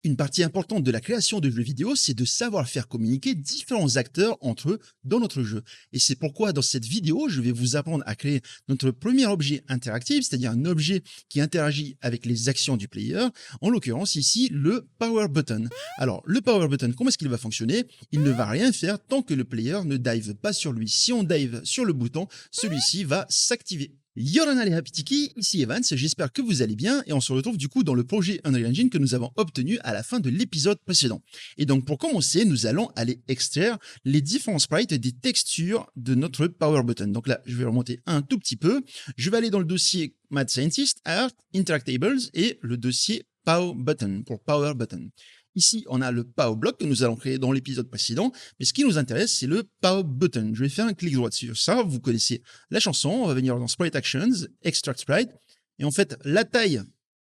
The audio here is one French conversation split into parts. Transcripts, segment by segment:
Une partie importante de la création de jeux vidéo, c'est de savoir faire communiquer différents acteurs entre eux dans notre jeu. Et c'est pourquoi dans cette vidéo, je vais vous apprendre à créer notre premier objet interactif, c'est-à-dire un objet qui interagit avec les actions du player, en l'occurrence ici le Power Button. Alors le Power Button, comment est-ce qu'il va fonctionner? Il ne va rien faire tant que le player ne dive pas sur lui. Si on dive sur le bouton, celui-ci va s'activer. Yorana les Haptiki, ici Evans, j'espère que vous allez bien et on se retrouve du coup dans le projet Unreal Engine que nous avons obtenu à la fin de l'épisode précédent. Et donc pour commencer, nous allons aller extraire les différents sprites des textures de notre Power Button. Donc là, je vais remonter un tout petit peu. Je vais aller dans le dossier Mad Scientist, Art, Interactables et le dossier Power Button pour Power Button. Ici, on a le Power Block que nous allons créer dans l'épisode précédent, mais ce qui nous intéresse, c'est le Power Button. Je vais faire un clic droit sur ça, vous connaissez la chanson, on va venir dans Sprite Actions, Extract Sprite, et en fait, la taille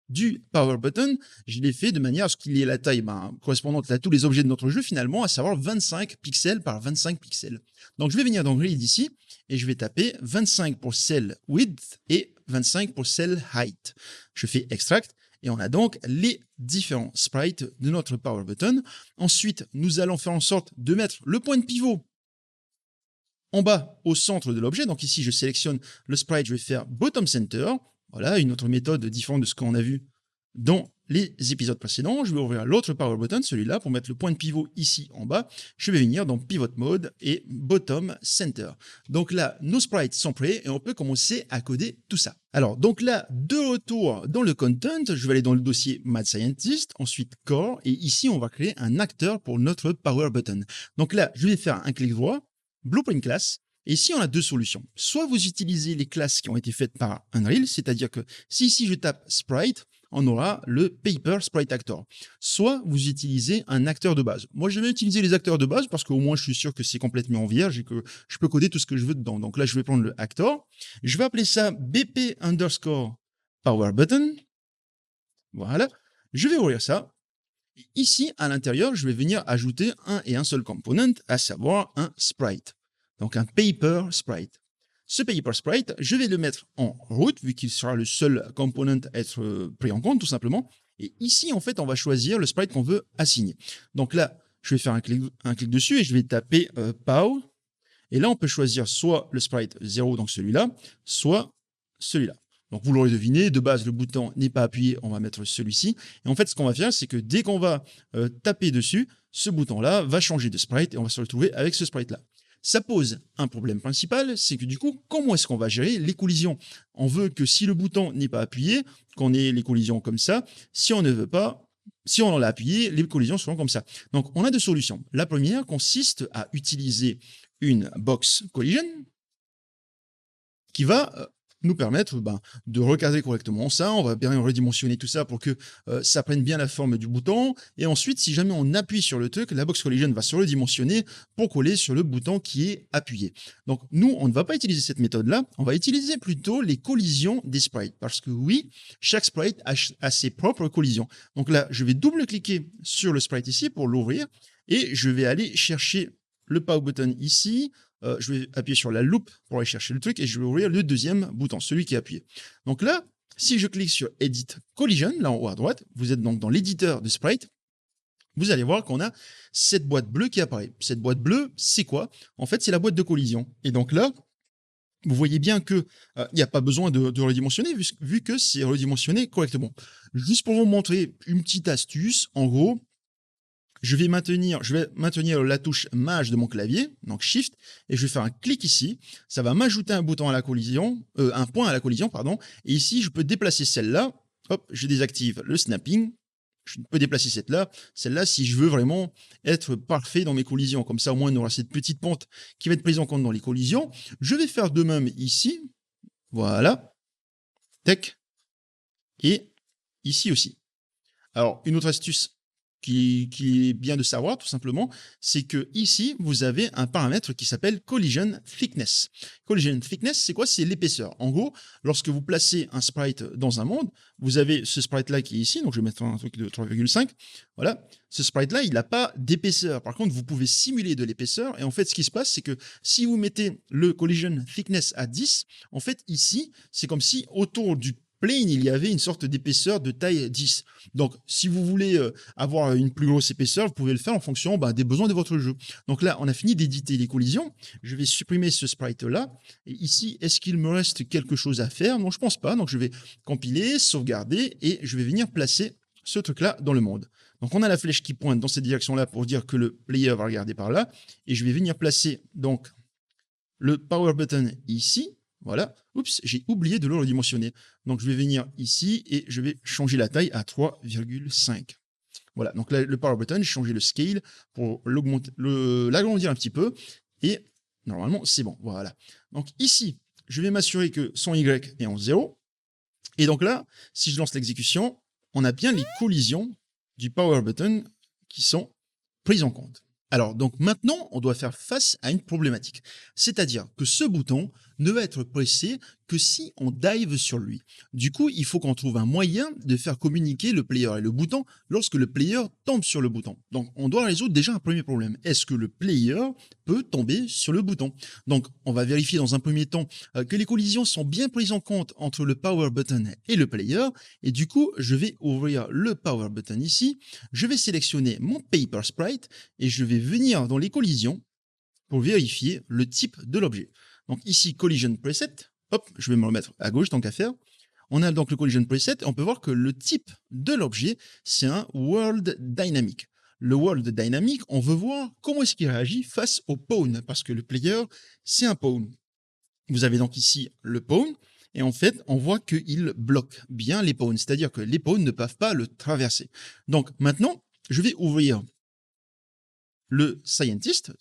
du Power Button, je l'ai fait de manière à ce qu'il y ait la taille correspondante à tous les objets de notre jeu finalement, à savoir 25 pixels par 25 pixels. Donc je vais venir dans Grid ici, et je vais taper 25 pour cell width et 25 pour cell height. Je fais Extract, et on a donc les différents sprites de notre Power Button. Ensuite, nous allons faire en sorte de mettre le point de pivot en bas au centre de l'objet. Donc ici, je sélectionne le sprite, je vais faire Bottom Center. Voilà, une autre méthode différente de ce qu'on a vu dans les épisodes précédents. Je vais ouvrir l'autre Power Button, celui-là, pour mettre le point de pivot ici en bas. Je vais venir dans Pivot Mode et Bottom Center. Donc là, nos sprites sont prêts et on peut commencer à coder tout ça. Alors, donc là, de retour dans le content, je vais aller dans le dossier Mad Scientist, ensuite Core, et ici, on va créer un acteur pour notre Power Button. Donc là, je vais faire un clic droit, Blueprint Class, et ici, on a deux solutions. Soit vous utilisez les classes qui ont été faites par Unreal, c'est-à-dire que si ici je tape Sprite, on aura le Paper Sprite Actor. Soit vous utilisez un acteur de base. Moi, je vais utiliser les acteurs de base parce qu'au moins, je suis sûr que c'est complètement vierge et que je peux coder tout ce que je veux dedans. Donc là, je vais prendre le actor. Je vais appeler ça BP underscore Power Button. Voilà. Je vais ouvrir ça. Ici, à l'intérieur, je vais venir ajouter un et un seul component, à savoir un sprite. Donc un paper sprite. Ce paper sprite, je vais le mettre en route, vu qu'il sera le seul component à être pris en compte, tout simplement. Et ici, en fait, on va choisir le sprite qu'on veut assigner. Donc là, je vais faire un clic dessus et je vais taper pow. Et là, on peut choisir soit le sprite 0, donc celui-là, soit celui-là. Donc vous l'aurez deviné, de base, le bouton n'est pas appuyé, on va mettre celui-ci. Et en fait, ce qu'on va faire, c'est que dès qu'on va taper dessus, ce bouton-là va changer de sprite et on va se retrouver avec ce sprite-là. Ça pose un problème principal, c'est que du coup, comment est-ce qu'on va gérer les collisions? On veut que si le bouton n'est pas appuyé, qu'on ait les collisions comme ça. Si on ne veut pas, si on l'a appuyé, les collisions seront comme ça. Donc, on a deux solutions. La première consiste à utiliser une box collision qui va nous permettre de recadrer correctement ça. On va bien redimensionner tout ça pour que ça prenne bien la forme du bouton. Et ensuite, si jamais on appuie sur le truc, la box collision va se redimensionner pour coller sur le bouton qui est appuyé. Donc nous, on ne va pas utiliser cette méthode-là. On va utiliser plutôt les collisions des sprites. Parce que oui, chaque sprite a ses propres collisions. Donc là, je vais double-cliquer sur le sprite ici pour l'ouvrir. Et je vais aller chercher le power button ici. Je vais appuyer sur la loupe pour aller chercher le truc et je vais ouvrir le deuxième bouton, celui qui est appuyé. Donc là, si je clique sur Edit Collision, là en haut à droite, vous êtes donc dans l'éditeur de sprite, vous allez voir qu'on a cette boîte bleue qui apparaît. Cette boîte bleue, c'est quoi? En fait, c'est la boîte de collision. Et donc là, vous voyez bien que il n'y a pas besoin de redimensionner vu que c'est redimensionné correctement. Juste pour vous montrer une petite astuce, en gros, je vais maintenir la touche Maj de mon clavier, donc Shift, et je vais faire un clic ici. Ça va m'ajouter un bouton à la collision, un point à la collision, pardon. Et ici, je peux déplacer celle-là. Hop, je désactive le snapping. Je peux déplacer celle-là si je veux vraiment être parfait dans mes collisions. Comme ça, au moins, on aura cette petite pente qui va être prise en compte dans les collisions. Je vais faire de même ici. Voilà. Tac. Et ici aussi. Alors, une autre astuce qui est bien de savoir, tout simplement, c'est que ici, vous avez un paramètre qui s'appelle Collision Thickness. Collision Thickness, c'est quoi? C'est l'épaisseur. En gros, lorsque vous placez un sprite dans un monde, vous avez ce sprite-là qui est ici, donc je vais mettre un truc de 3,5. Voilà. Ce sprite-là, il n'a pas d'épaisseur. Par contre, vous pouvez simuler de l'épaisseur. Et en fait, ce qui se passe, c'est que si vous mettez le Collision Thickness à 10, en fait, ici, c'est comme si autour du plane, il y avait une sorte d'épaisseur de taille 10. Donc, si vous voulez avoir une plus grosse épaisseur, vous pouvez le faire en fonction des besoins de votre jeu. Donc là, on a fini d'éditer les collisions. Je vais supprimer ce sprite-là. Et ici, est-ce qu'il me reste quelque chose à faire? Non, je pense pas. Donc, je vais compiler, sauvegarder et je vais venir placer ce truc-là dans le monde. Donc, on a la flèche qui pointe dans cette direction-là pour dire que le player va regarder par là. Et je vais venir placer donc le power button ici. Voilà. Oups, j'ai oublié de le redimensionner. Donc, je vais venir ici et je vais changer la taille à 3,5. Voilà. Donc, là, le power button, j'ai changé le scale pour l'agrandir un petit peu. Et normalement, c'est bon. Voilà. Donc, ici, je vais m'assurer que son Y est en 0. Et donc là, si je lance l'exécution, on a bien les collisions du power button qui sont prises en compte. Alors, donc maintenant, on doit faire face à une problématique. C'est-à-dire que ce bouton ne va être pressé que si on dive sur lui. Du coup, il faut qu'on trouve un moyen de faire communiquer le player et le bouton lorsque le player tombe sur le bouton. Donc, on doit résoudre déjà un premier problème. Est-ce que le player peut tomber sur le bouton? Donc, on va vérifier dans un premier temps que les collisions sont bien prises en compte entre le power button et le player. Et du coup, je vais ouvrir le power button ici. Je vais sélectionner mon paper sprite et je vais venir dans les collisions pour vérifier le type de l'objet. Donc ici, collision preset, hop, je vais me remettre à gauche tant qu'à faire. On a donc le collision preset et on peut voir que le type de l'objet, c'est un world dynamic. Le world dynamic, on veut voir comment est-ce qu'il réagit face au pawn, parce que le player, c'est un pawn. Vous avez donc ici le pawn, et en fait, on voit qu'il bloque bien les pawns, c'est-à-dire que les pawns ne peuvent pas le traverser. Donc maintenant, je vais ouvrir le scientist,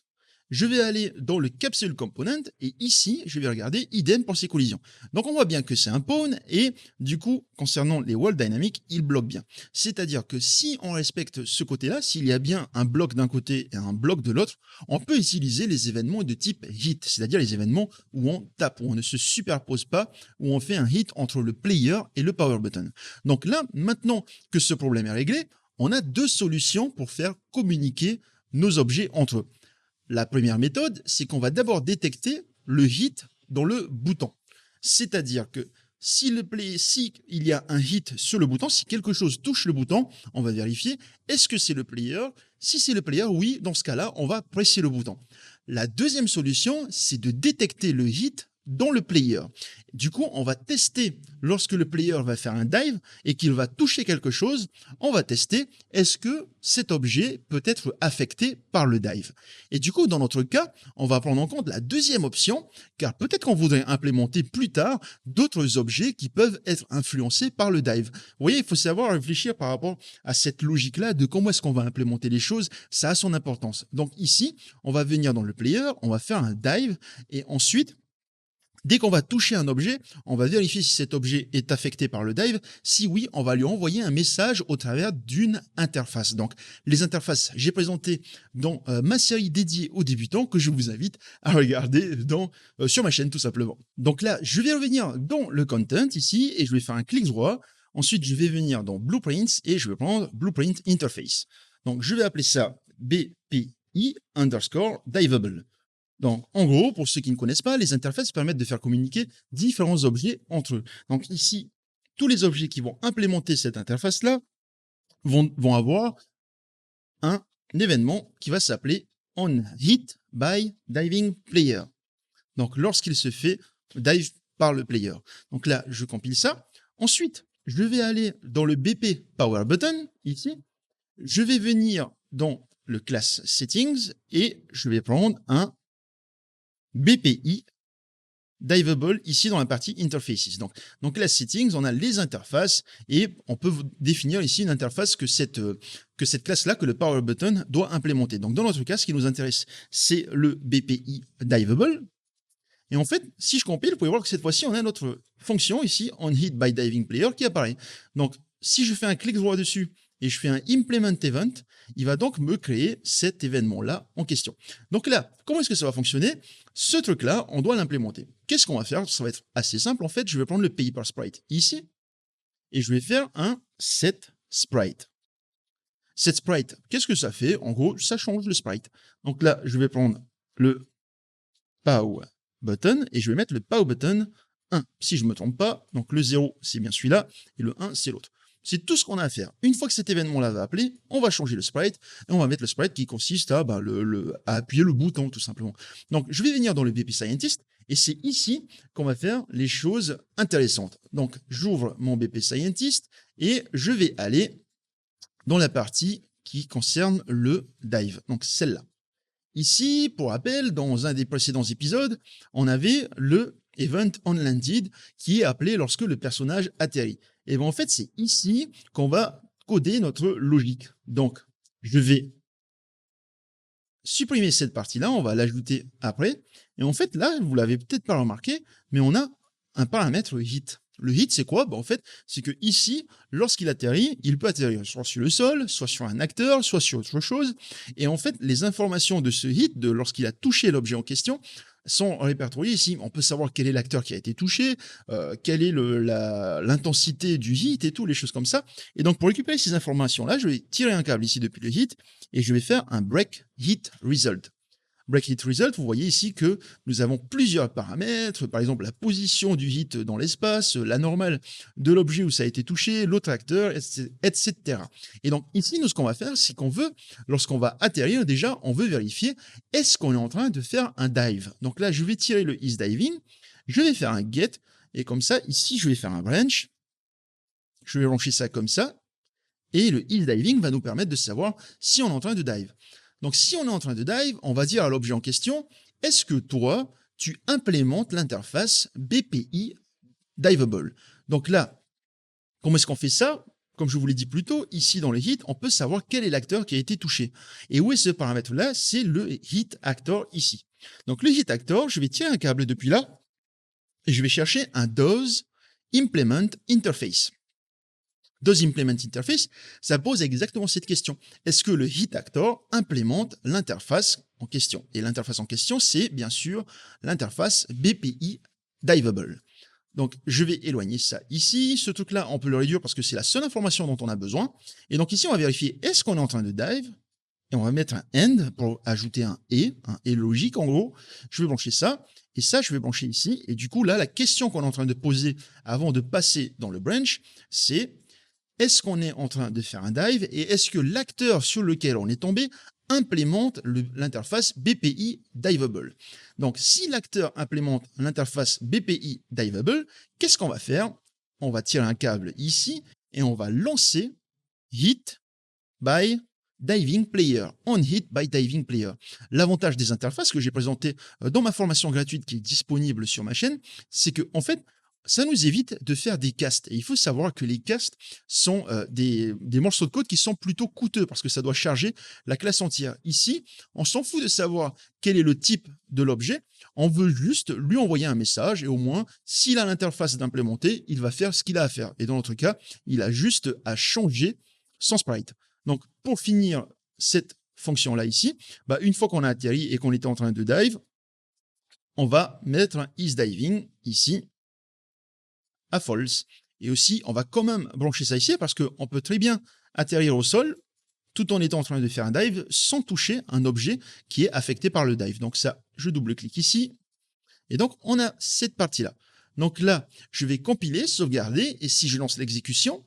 je vais aller dans le capsule component et ici, je vais regarder idem pour ces collisions. Donc, on voit bien que c'est un pawn et du coup, concernant les world dynamics, il bloque bien. C'est-à-dire que si on respecte ce côté-là, s'il y a bien un bloc d'un côté et un bloc de l'autre, on peut utiliser les événements de type hit, c'est-à-dire les événements où on tape, où on ne se superpose pas, où on fait un hit entre le player et le power button. Donc là, maintenant que ce problème est réglé, on a deux solutions pour faire communiquer nos objets entre eux. La première méthode, c'est qu'on va d'abord détecter le hit dans le bouton. C'est-à-dire que si il y a un hit sur le bouton, si quelque chose touche le bouton, on va vérifier, est-ce que c'est le player? Si c'est le player, oui, dans ce cas-là, on va presser le bouton. La deuxième solution, c'est de détecter le hit dans le player. Du coup, on va tester lorsque le player va faire un dive et qu'il va toucher quelque chose, on va tester est-ce que cet objet peut être affecté par le dive. Et du coup, dans notre cas, on va prendre en compte la deuxième option, car peut-être qu'on voudrait implémenter plus tard d'autres objets qui peuvent être influencés par le dive. Vous voyez, il faut savoir réfléchir par rapport à cette logique-là de comment est-ce qu'on va implémenter les choses, ça a son importance. Donc ici, on va venir dans le player, on va faire un dive et ensuite, dès qu'on va toucher un objet, on va vérifier si cet objet est affecté par le dive. Si oui, on va lui envoyer un message au travers d'une interface. Donc, les interfaces, j'ai présenté dans ma série dédiée aux débutants que je vous invite à regarder sur ma chaîne tout simplement. Donc là, je vais revenir dans le content ici et je vais faire un clic droit. Ensuite, je vais venir dans Blueprints et je vais prendre Blueprint Interface. Donc, je vais appeler ça BPI_Diveable. Donc, en gros, pour ceux qui ne connaissent pas, les interfaces permettent de faire communiquer différents objets entre eux. Donc ici, tous les objets qui vont implémenter cette interface-là vont avoir un événement qui va s'appeler onHitByDivingPlayer. Donc, lorsqu'il se fait dive par le player. Donc là, je compile ça. Ensuite, je vais aller dans le BP Power Button, ici. Je vais venir dans le class Settings et je vais prendre un BPI Diveable ici dans la partie Interfaces. Donc la settings, on a les interfaces et on peut définir ici une interface que cette classe-là, que le Power Button doit implémenter. Donc dans notre cas, ce qui nous intéresse, c'est le BPI Diveable. Et en fait, si je compile, vous pouvez voir que cette fois-ci, on a notre fonction ici, onHitByDivingPlayer, qui apparaît. Donc si je fais un clic droit dessus et je fais un implement event, il va donc me créer cet événement-là en question. Donc là, comment est-ce que ça va fonctionner? Ce truc-là, on doit l'implémenter. Qu'est-ce qu'on va faire? Ça va être assez simple. En fait, je vais prendre le paper sprite ici et je vais faire un setSprite. SetSprite, qu'est-ce que ça fait? En gros, ça change le sprite. Donc là, je vais prendre le pow button et je vais mettre le pow button 1, si je ne me trompe pas. Donc le 0, c'est bien celui-là, et le 1, c'est l'autre. C'est tout ce qu'on a à faire. Une fois que cet événement-là va appeler, on va changer le sprite, et on va mettre le sprite qui consiste à, à appuyer le bouton, tout simplement. Donc, je vais venir dans le BP Scientist, et c'est ici qu'on va faire les choses intéressantes. Donc, j'ouvre mon BP Scientist, et je vais aller dans la partie qui concerne le dive, donc celle-là. Ici, pour rappel, dans un des précédents épisodes, on avait le event on landed qui est appelé lorsque le personnage atterrit. Et bien en fait, c'est ici qu'on va coder notre logique. Donc, je vais supprimer cette partie-là, on va l'ajouter après. Et en fait, là, vous l'avez peut-être pas remarqué, mais on a un paramètre hit. Le hit, c'est quoi? En fait, c'est que ici, lorsqu'il atterrit, il peut atterrir soit sur le sol, soit sur un acteur, soit sur autre chose. Et en fait, les informations de ce hit, de lorsqu'il a touché l'objet en question, sont répertoriées ici. On peut savoir quel est l'acteur qui a été touché, quelle est l'intensité du hit et tout, les choses comme ça. Et donc, pour récupérer ces informations-là, je vais tirer un câble ici depuis le hit et je vais faire un break hit result. Break hit result, vous voyez ici que nous avons plusieurs paramètres, par exemple la position du hit dans l'espace, la normale de l'objet où ça a été touché, l'autre acteur, etc. Et donc ici, nous, ce qu'on va faire, c'est qu'on veut, lorsqu'on va atterrir, déjà, on veut vérifier, est-ce qu'on est en train de faire un dive? Donc là, je vais tirer le isDiving, je vais faire un get, et comme ça, ici, je vais faire un branch, je vais brancher ça comme ça, et le isDiving va nous permettre de savoir si on est en train de dive. Donc, si on est en train de dive, on va dire à l'objet en question, est-ce que toi, tu implémentes l'interface BPI Diveable? Donc là, comment est-ce qu'on fait ça? Comme je vous l'ai dit plus tôt, ici dans le hit, on peut savoir quel est l'acteur qui a été touché. Et où est ce paramètre-là? C'est le hit actor ici. Donc le hit actor, je vais tirer un câble depuis là, et je vais chercher un DOS Implement Interface. DOS Implement Interface, ça pose exactement cette question. Est-ce que le hit actor implémente l'interface en question? Et l'interface en question, c'est bien sûr l'interface BPI Diveable. Donc, je vais éloigner ça ici. Ce truc-là, on peut le réduire parce que c'est la seule information dont on a besoin. Et donc ici, on va vérifier est-ce qu'on est en train de dive? Et on va mettre un end pour ajouter un et logique en gros. Je vais brancher ça. Et ça, je vais brancher ici. Et du coup, là, la question qu'on est en train de poser avant de passer dans le branch, c'est est-ce qu'on est en train de faire un dive et est-ce que l'acteur sur lequel on est tombé implémente l'interface BPI Diveable? Donc, si l'acteur implémente l'interface BPI Diveable, qu'est-ce qu'on va faire? On va tirer un câble ici et on va lancer Hit by Diving Player, on hit by Diving Player. L'avantage des interfaces que j'ai présenté dans ma formation gratuite qui est disponible sur ma chaîne, c'est que en fait, ça nous évite de faire des casts. Et il faut savoir que les casts sont des morceaux de code qui sont plutôt coûteux parce que ça doit charger la classe entière. Ici, on s'en fout de savoir quel est le type de l'objet. On veut juste lui envoyer un message et au moins, s'il a l'interface d'implémenter, il va faire ce qu'il a à faire. Et dans notre cas, il a juste à changer son sprite. Donc, pour finir cette fonction-là ici, une fois qu'on a atterri et qu'on était en train de dive, on va mettre un isDiving ici à false. Et aussi, on va quand même brancher ça ici parce qu'on peut très bien atterrir au sol tout en étant en train de faire un dive sans toucher un objet qui est affecté par le dive. Donc ça, je double-clique ici. Et donc, on a cette partie-là. Donc là, je vais compiler, sauvegarder, et si je lance l'exécution,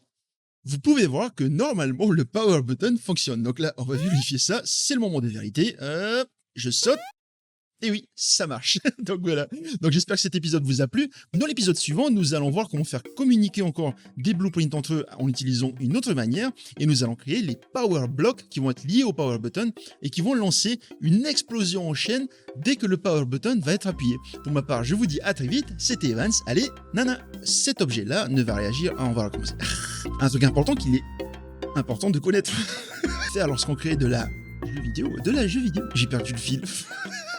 vous pouvez voir que normalement, le power button fonctionne. Donc là, on va vérifier ça. C'est le moment de vérité. Je saute. Et oui, ça marche. Donc voilà. Donc j'espère que cet épisode vous a plu. Dans l'épisode suivant, nous allons voir comment faire communiquer encore des blueprints entre eux en utilisant une autre manière. Et nous allons créer les power blocks qui vont être liés au power button et qui vont lancer une explosion en chaîne dès que le power button va être appuyé. Pour ma part, je vous dis à très vite. C'était Evans. Allez, nana. Cet objet-là ne va réagir. On va recommencer. Un truc important qu'il est important de connaître. Faire lorsqu'on crée de la jeu vidéo. J'ai perdu le fil.